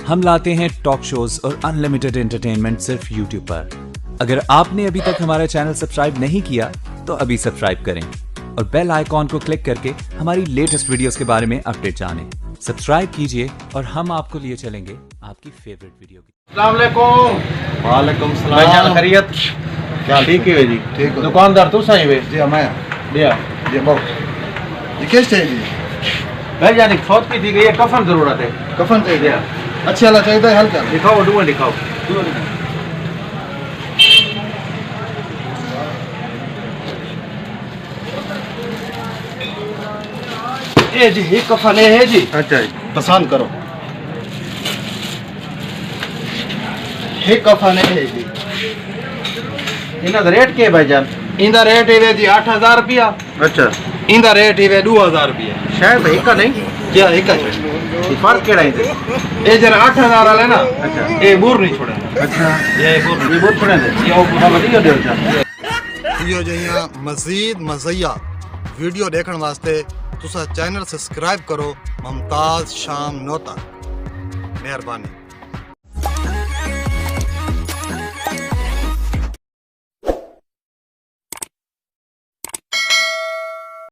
हम लाते हैं talk shows और अनलिमिटेड एंटरटेनमेंट सिर्फ यूट्यूब पर। अगर आपने अभी तक हमारा चैनल सब्सक्राइब नहीं किया तो अभी सब्सक्राइब करें और बेल आइकॉन को क्लिक करके हमारी लेटेस्ट वीडियोस के बारे में अपडेट जानें। सब्सक्राइब कीजिए और हम आपको लिए चलेंगे आपकी फेवरेट वीडियो की। अस्सलाम वालेकुम। वालेकुम सलाम। भाईजान खैरियत? क्या ठीक है जी। ठीक है। दुकानदार तू सही वे? जी मैं दिया जी बहुत ये किस चाहिए? भाईजान एक फौत की थी गई है, कफन जरूरत है। कफन चाहिए? दिया अच्छे वाला चाहिए हल्का? दिखाओ डुआ दिखाओ। ए जी ये कफन है जी। अच्छा जी पसंद करो। ये कफन है जी। इना रेट के भाईजान? इंदा रेट है जी 8000 रुपया। अच्छा इंदा रेट है 2000 रुपया। शायद एक का नहीं क्या एक का ये फर्क केड़ा है? ये जरा 8000 वाले ना। अच्छा ये बुर नहीं छोड़े। अच्छा ये बोल छोड़े दे ये ओ पूरा बढ़िया दे जा इहो जिहियां मज़ीद मज़िया वीडियो देखण वास्ते तुसा चैनल सब्सक्राइब करो मुमताज़ शाम नोता। मेहरबानी।